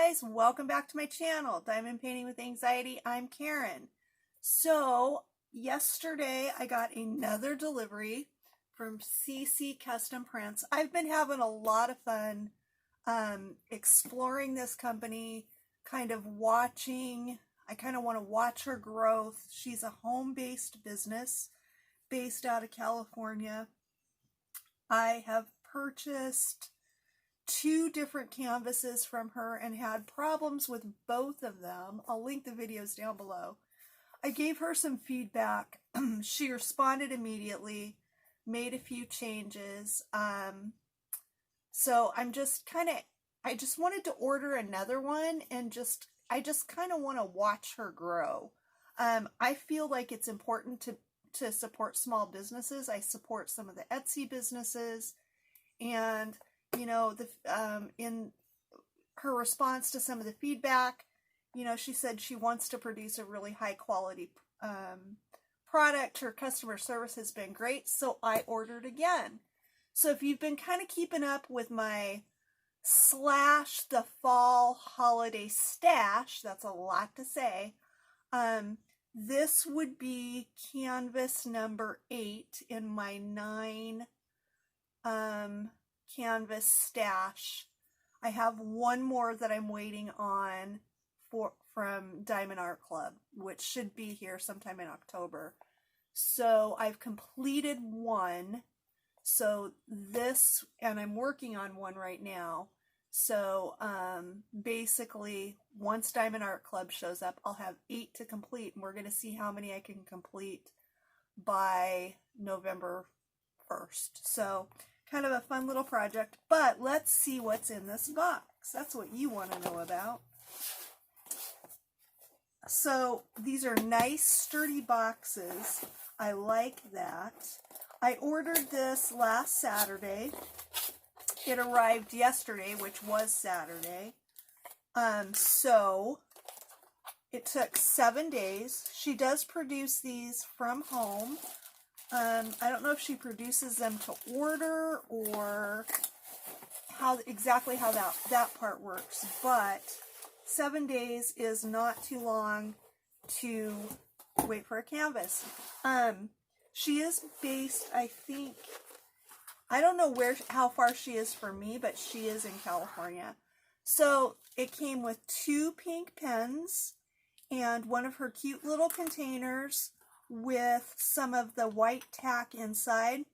guys, welcome back to my channel, Diamond Painting with Anxiety. I'm Karen. So yesterday I got another delivery from CC Custom Prints. I've been having a lot of fun exploring this company, kind of watching. I kind of want to watch her growth. She's a home-based business based out of California. I have purchased 2 different canvases from her and had problems with both of them. I'll link the videos down below. I gave her some feedback. She responded immediately, made a few changes. So I'm just I just wanted to order another one and I just kind of want to watch her grow. I feel like it's important to support small businesses. I support some of the Etsy businesses, and you know, in her response to some of the feedback, you know, she said she wants to produce a really high quality product. Her customer service has been great, so I ordered again. So if you've been kind of keeping up with my the fall holiday stash, that's a lot to say, this would be canvas number 8 in my 9 canvas stash. I have one more that I'm waiting on from Diamond Art Club, which should be here sometime in October. So I've completed one. So this, and I'm working on one right now. So basically, once Diamond Art Club shows up, I'll have 8 to complete, and we're going to see how many I can complete by November 1st. So kind of a fun little project, but let's see what's in this box. That's what you want to know about. So these are nice sturdy boxes. I like that. I ordered this last Saturday. It arrived yesterday, which was Saturday. So it took 7 days. She does produce these from home. I don't know if she produces them to order or exactly how that part works, but 7 days is not too long to wait for a canvas. She is based, I think, I don't know how far she is from me, but she is in California. So it came with 2 pink pens and one of her cute little containers with some of the white tack inside.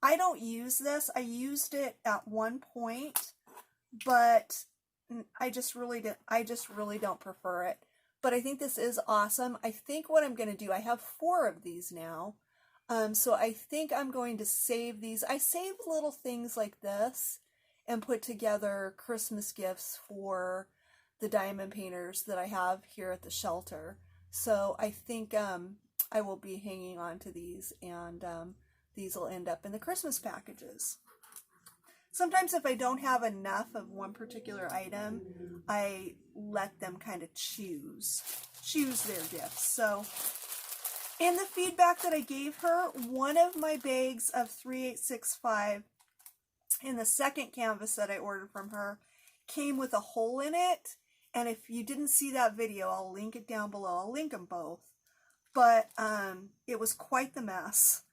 I don't use this. I used it at one point, but I just really don't prefer it. But I think this is awesome. I think what I'm going to do, I have 4 of these now. So I think I'm going to save these. I save little things like this and put together Christmas gifts for the diamond painters that I have here at the shelter. So I think I will be hanging on to these, and these will end up in the Christmas packages. Sometimes if I don't have enough of one particular item, I let them kind of choose their gifts. So in the feedback that I gave her, one of my bags of 3865 in the second canvas that I ordered from her came with a hole in it. And if you didn't see that video, I'll link it down below. I'll link them both. But it was quite the mess.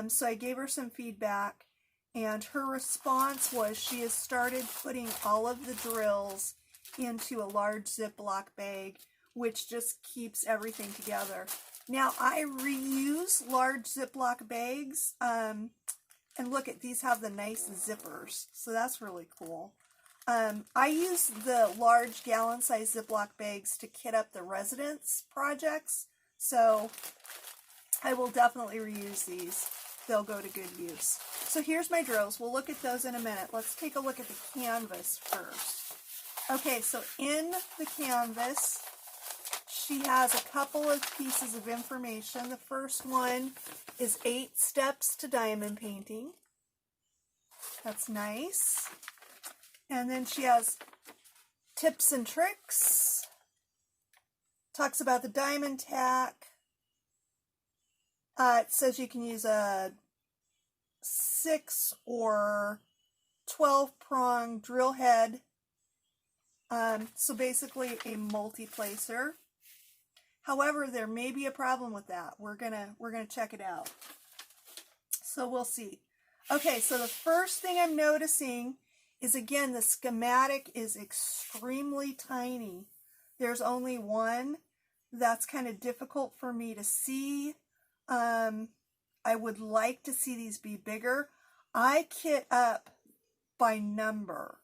So I gave her some feedback, and her response was she has started putting all of the drills into a large Ziploc bag, which just keeps everything together. Now, I reuse large Ziploc bags, and look at these, have the nice zippers, so that's really cool. I use the large gallon-size Ziploc bags to kit up the residence projects, so I will definitely reuse these. They'll go to good use. So here's my drills. We'll look at those in a minute. Let's take a look at the canvas first. Okay, so in the canvas, she has a couple of pieces of information. The first one is 8 steps to diamond painting. That's nice. And then she has tips and tricks. Talks about the diamond tack. It says you can use a 6 or 12 prong drill head So basically a multi-placer. However, there may be a problem with that. We're gonna check it out. So we'll see. Okay, so the first thing I'm noticing is, again, the schematic is extremely tiny. There's only one. That's kind of difficult for me to see. I would like to see these be bigger. I kit up by number.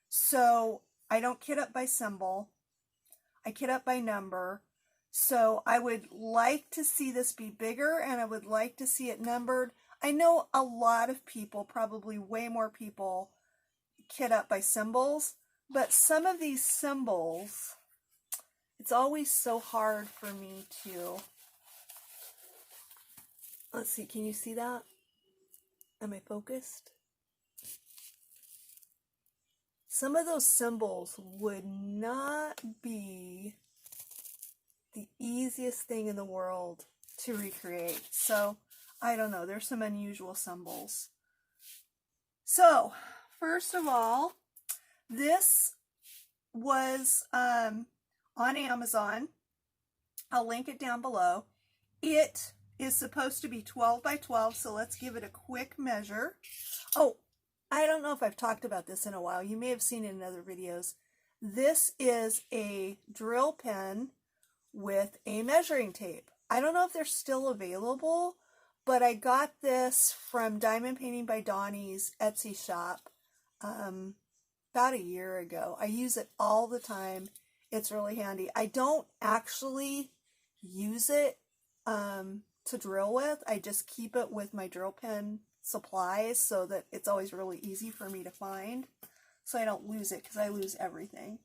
So I don't kit up by symbol. I kit up by number. So I would like to see this be bigger, and I would like to see it numbered. I know a lot of people, probably way more people, kit up by symbols, but some of these symbols, it's always so hard for me to, let's see, can you see that? Am I focused? Some of those symbols would not be the easiest thing in the world to recreate. So, I don't know, there's some unusual symbols. So, first of all, this was on Amazon. I'll link it down below. It is supposed to be 12 by 12, so let's give it a quick measure. Oh, I don't know if I've talked about this in a while. You may have seen it in other videos. This is a drill pen with a measuring tape. I don't know if they're still available, but I got this from Diamond Painting by Donnie's Etsy shop about a year ago. I use it all the time. It's really handy. I don't actually use it to drill with. I just keep it with my drill pen supplies so that it's always really easy for me to find, so I don't lose it, because I lose everything.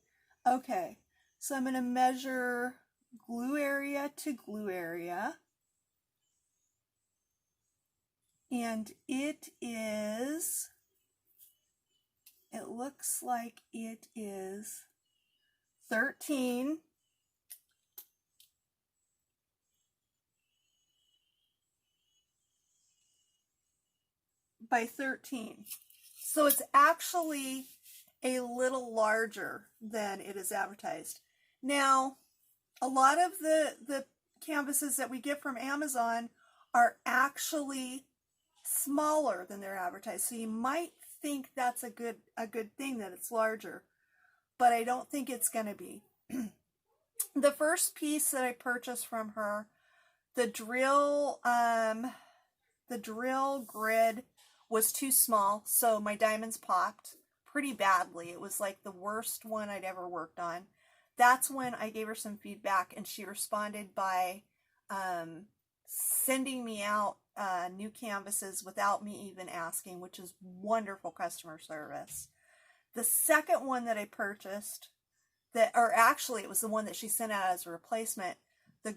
Okay, so I'm going to measure glue area to glue area, and it looks like it is 13 by 13. So it's actually a little larger than it is advertised. Now, a lot of the canvases that we get from Amazon are actually smaller than they're advertised. So you might think that's a good thing that it's larger, but I don't think it's going to be. The first piece that I purchased from her, the drill grid was too small, so my diamonds popped pretty badly. It was like the worst one I'd ever worked on. That's when I gave her some feedback, and she responded by sending me out new canvases without me even asking, which is wonderful customer service. The second one that I purchased, or actually it was the one that she sent out as a replacement, the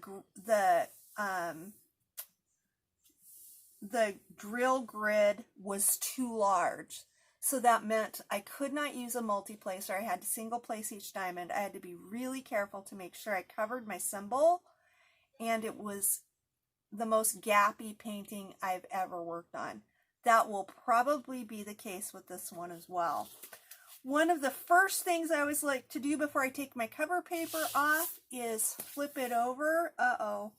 drill grid was too large. So that meant I could not use a multi-placer. I had to single place each diamond. I had to be really careful to make sure I covered my symbol, and it was the most gappy painting I've ever worked on. That will probably be the case with this one as well. One of the first things I always like to do before I take my cover paper off is flip it over. Uh-oh.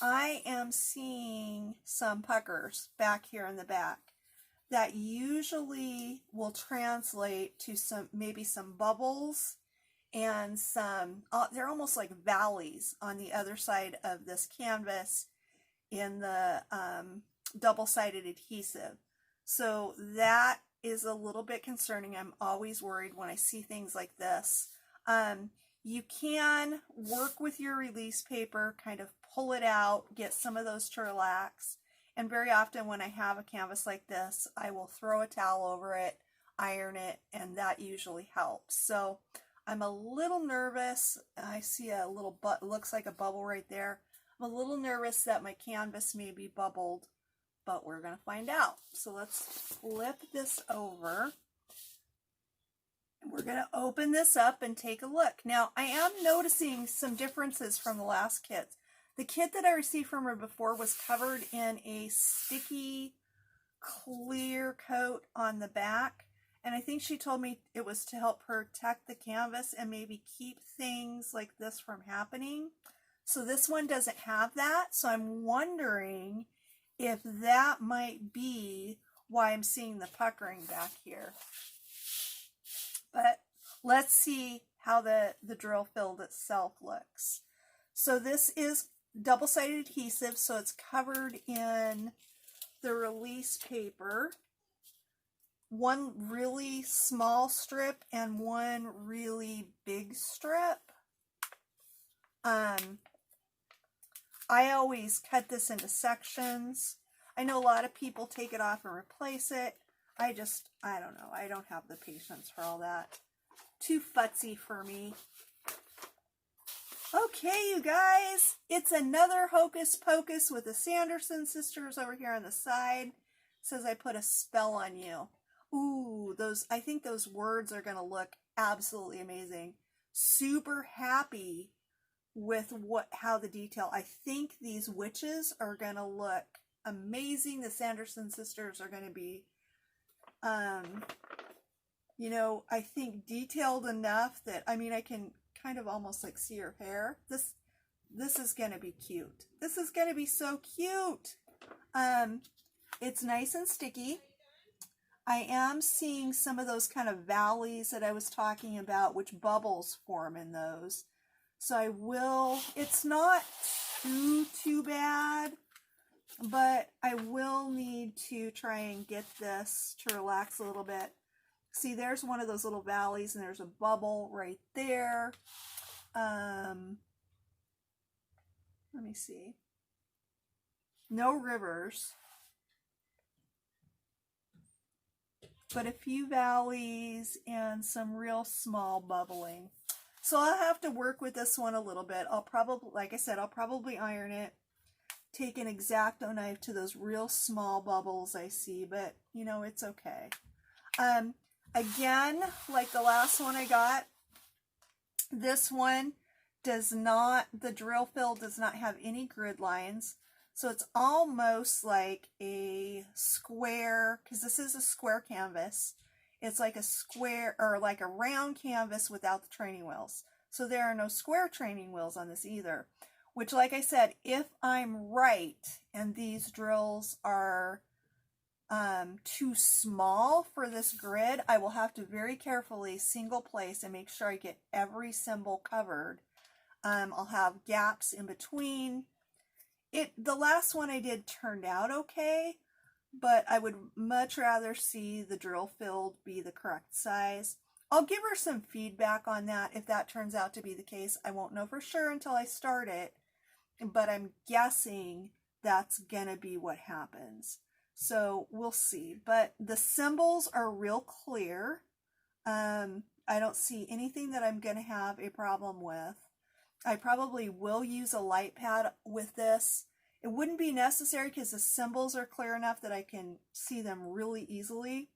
I am seeing some puckers back here in the back that usually will translate to maybe some bubbles and some, they're almost like valleys on the other side of this canvas in the double-sided adhesive. So that is a little bit concerning. I'm always worried when I see things like this. You can work with your release paper, kind of pull it out, get some of those to relax. And very often when I have a canvas like this, I will throw a towel over it, iron it, and that usually helps. So I'm a little nervous. I see a little looks like a bubble right there. I'm a little nervous that my canvas may be bubbled, but we're going to find out. So let's flip this over. We're going to open this up and take a look. Now, I am noticing some differences from the last kits. The kit that I received from her before was covered in a sticky, clear coat on the back, And I think she told me it was to help protect the canvas and maybe keep things like this from happening. So this one doesn't have that. So I'm wondering if that might be why I'm seeing the puckering back here. But let's see how the drill filled itself looks. So this is double-sided adhesive, so it's covered in the release paper. One really small strip and one really big strip. I always cut this into sections. I know a lot of people take it off and replace it. I don't know. I don't have the patience for all that. Too futzy for me. Okay, you guys, it's another Hocus Pocus with the Sanderson sisters over here on the side. It says I put a spell on you. Ooh, I think those words are going to look absolutely amazing. Super happy with how the detail. I think these witches are going to look amazing. The Sanderson sisters are going to be, you know, I think detailed enough that, I mean, I can kind of almost like see her hair. This is going to be cute. This is going to be so cute. It's nice and sticky. I am seeing some of those kind of valleys that I was talking about, which bubbles form in those. So I will, it's not too bad, but I will need to try and get this to relax a little bit. See, there's one of those little valleys and there's a bubble right there. Let me see. No rivers, but a few valleys and some real small bubbling. So I'll have to work with this one a little bit. I'll probably, like I said, I'll probably iron it, take an X-Acto knife to those real small bubbles I see, but you know, it's okay. Again, like the last one I got, this one does not, the drill fill does not have any grid lines. So it's almost like a square, because this is a square canvas. It's like a square or like a round canvas without the training wheels. So there are no square training wheels on this either, which, like I said, if I'm right and these drills are too small for this grid, I will have to very carefully single place and make sure I get every symbol covered. I'll have gaps in between. The last one I did turned out okay, but I would much rather see the drill filled be the correct size. I'll give her some feedback on that if that turns out to be the case. I won't know for sure until I start it, but I'm guessing that's gonna be what happens. So we'll see. But the symbols are real clear. I don't see anything that I'm gonna have a problem with. I probably will use a light pad with this. It wouldn't be necessary because the symbols are clear enough that I can see them really easily,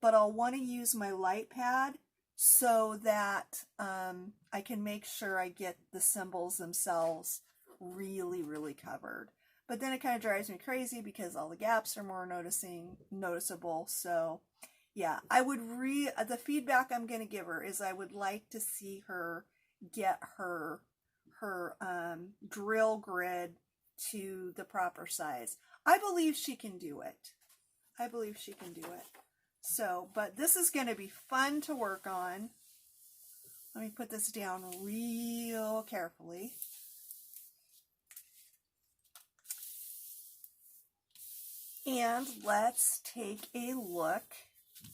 but I'll want to use my light pad so that I can make sure I get the symbols themselves really, really covered. But then it kind of drives me crazy because all the gaps are more noticeable. So yeah, the feedback I'm going to give her is I would like to see her get her drill grid to the proper size. I believe she can do it. I believe she can do it. So, but this is going to be fun to work on. Let me put this down real carefully. And let's take a look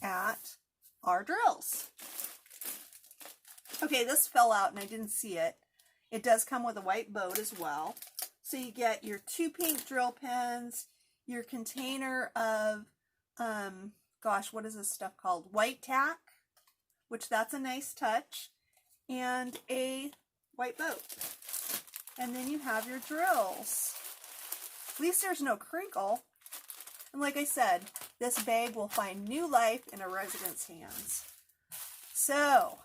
at our drills. Okay, this fell out and I didn't see it. It does come with a white boat as well. So you get your 2 pink drill pens, your container of, gosh, what is this stuff called? White tack, which that's a nice touch, and a white boat. And then you have your drills. At least there's no crinkle. And like I said, this bag will find new life in a resident's hands. So,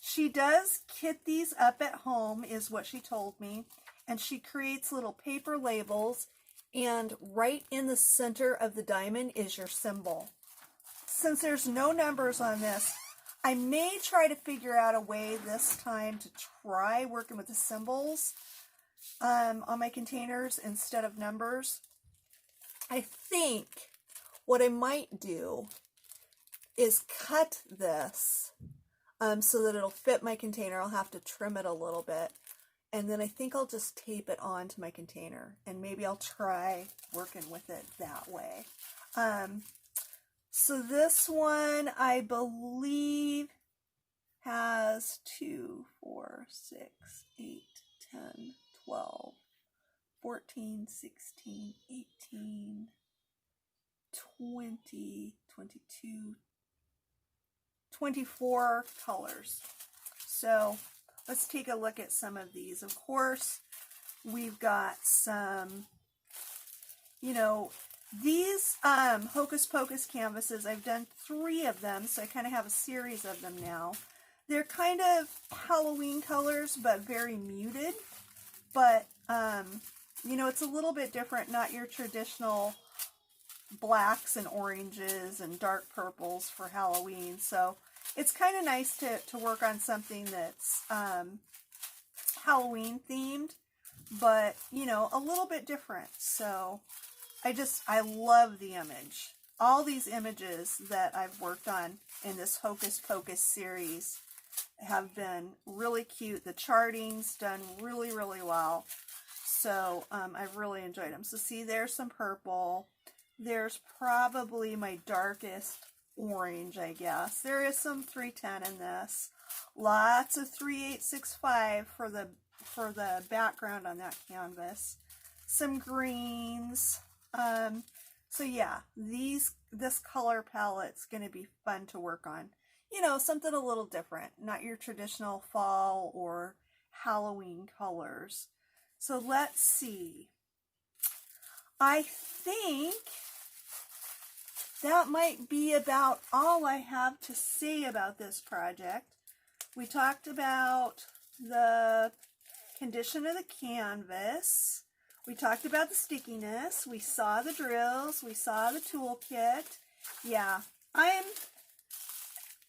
she does kit these up at home, is what she told me. And she creates little paper labels. And right in the center of the diamond is your symbol. since there's no numbers on this, I may try to figure out a way this time to try working with the symbols on my containers instead of numbers. I think what I might do is cut this so that it'll fit my container. I'll have to trim it a little bit. And then I think I'll just tape it onto my container. And maybe I'll try working with it that way. So this one, I believe, has 2, 4, 6, 8, 10, 12, 14, 16, 18, 20, 22, 24 colors. So let's take a look at some of these. Of course, we've got some, you know, these Hocus Pocus canvases. I've done 3 of them, so I kind of have a series of them now. They're kind of Halloween colors, but very muted. But, you know, it's a little bit different, not your traditional blacks and oranges and dark purples for Halloween. So it's kind of nice to work on something that's Halloween themed, but, you know, a little bit different. So I love the image. All these images that I've worked on in this Hocus Pocus series have been really cute. The charting's done really, really well. So I've really enjoyed them. So see, there's some purple. There's probably my darkest orange, I guess. There is some 310 in this. Lots of 3865 for the background on that canvas. Some greens. So yeah, this color palette's going to be fun to work on. You know, something a little different, not your traditional fall or Halloween colors. So let's see. I think that might be about all I have to say about this project. We talked about the condition of the canvas. We talked about the stickiness. We saw the drills. We saw the toolkit. Yeah,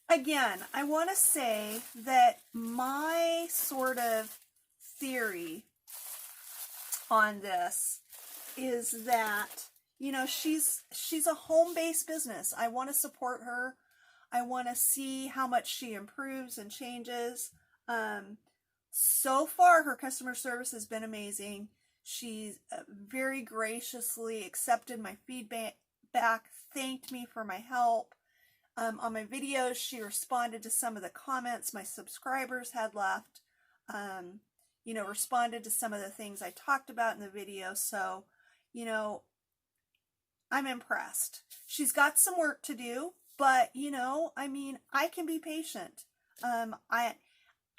again, I want to say that my sort of theory on this is that, you know, she's a home-based business. I want to support her. I want to see how much she improves and changes. So far, her customer service has been amazing. She's very graciously accepted my feedback, thanked me for my help. On my videos, she responded to some of the comments my subscribers had left. You know, responded to some of the things I talked about in the video. So, you know, I'm impressed. She's got some work to do, but, you know, I mean, I can be patient. I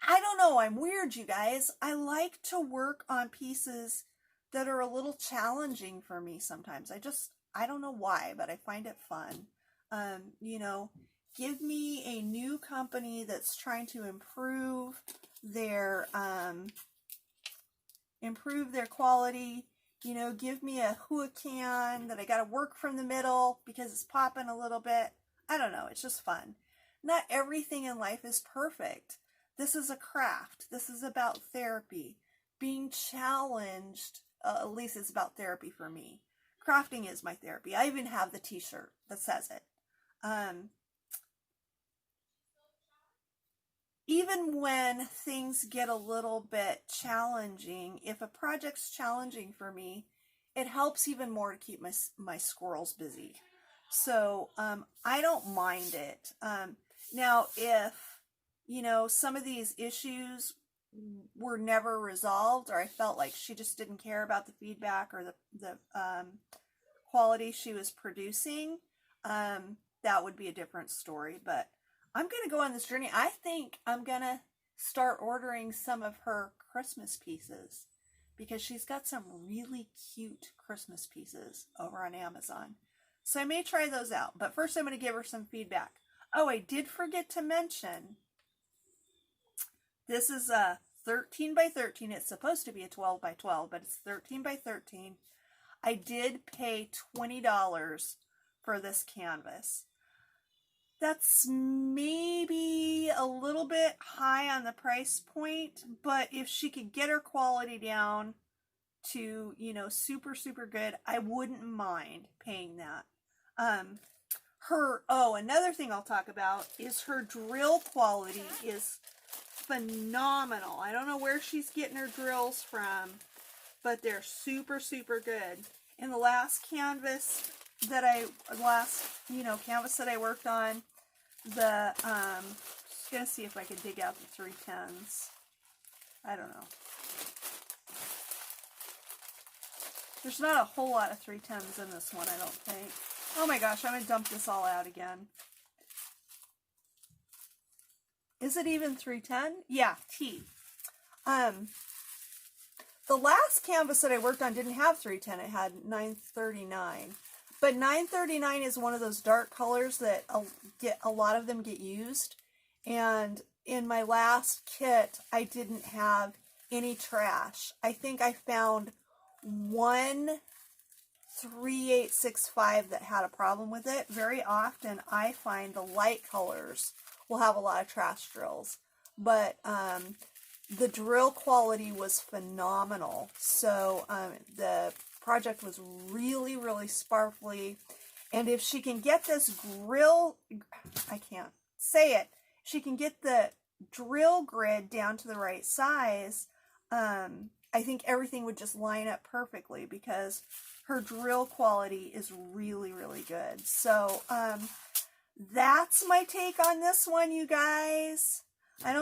don't know. I'm weird, you guys. I like to work on pieces that are a little challenging for me sometimes. I don't know why, but I find it fun. You know, give me a new company that's trying to improve their quality. You know, give me a Huacan that I got to work from the middle because it's popping a little bit. I don't know. It's just fun. Not everything in life is perfect. This is a craft. This is about therapy. Being challenged, at least it's about therapy for me. Crafting is my therapy. I even have the t-shirt that says it. Even when things get a little bit challenging, if a project's challenging for me, it helps even more to keep my squirrels busy. So I don't mind it. Now, if, you know, some of these issues were never resolved, or I felt like she just didn't care about the feedback or the quality she was producing, that would be a different story. But I'm going to go on this journey. I think I'm going to start ordering some of her Christmas pieces because she's got some really cute Christmas pieces over on Amazon. So I may try those out. But first I'm going to give her some feedback. Oh, I did forget to mention, this is a 13 by 13. It's supposed to be a 12 by 12, but it's 13 by 13. I did pay $20 for this canvas. that's maybe a little bit high on the price point, but if she could get her quality down to, you know, super, super good, I wouldn't mind paying that. Another thing I'll talk about is her drill quality is phenomenal. I don't know where she's getting her drills from, but they're super, super good. In the last canvas that I worked on, just gonna see if I can dig out the 310s. I don't know. There's not a whole lot of 310s in this one, I don't think. Oh my gosh, I'm gonna dump this all out again. Is it even 310? Yeah, T. The last canvas that I worked on didn't have 310, it had 939. But 939 is one of those dark colors that a lot of them get used. And in my last kit, I didn't have any trash. I think I found one 3865 that had a problem with it. Very often I find the light colors will have a lot of trash drills. But the drill quality was phenomenal. So the project was really, really sparkly. And if she can get this grill, I can't say it, she can get the drill grid down to the right size, I think everything would just line up perfectly because her drill quality is really, really good. So that's my take on this one, you guys. I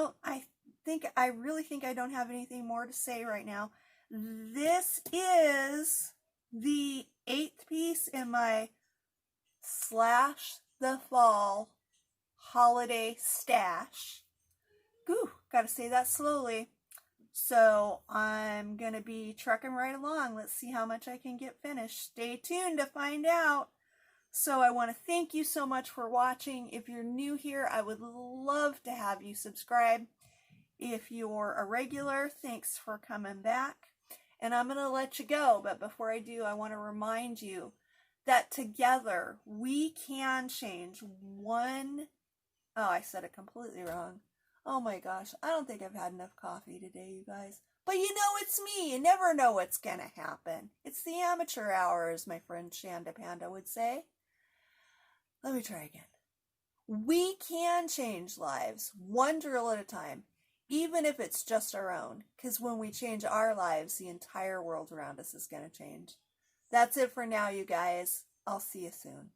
really think I don't have anything more to say right now. This is the 8th piece in my Slash the Fall holiday stash. Ooh, gotta say that slowly. So I'm gonna be trucking right along. Let's see how much I can get finished. Stay tuned to find out. So I want to thank you so much for watching. If you're new here, I would love to have you subscribe. If you're a regular, thanks for coming back. And I'm going to let you go, but before I do, I want to remind you that together we can change one... Oh, I said it completely wrong. Oh my gosh, I don't think I've had enough coffee today, you guys. But you know it's me. You never know what's going to happen. It's the amateur hour, as my friend Shanda Panda would say. Let me try again. We can change lives, one drill at a time, even if it's just our own. Because when we change our lives, the entire world around us is going to change. That's it for now, you guys. I'll see you soon.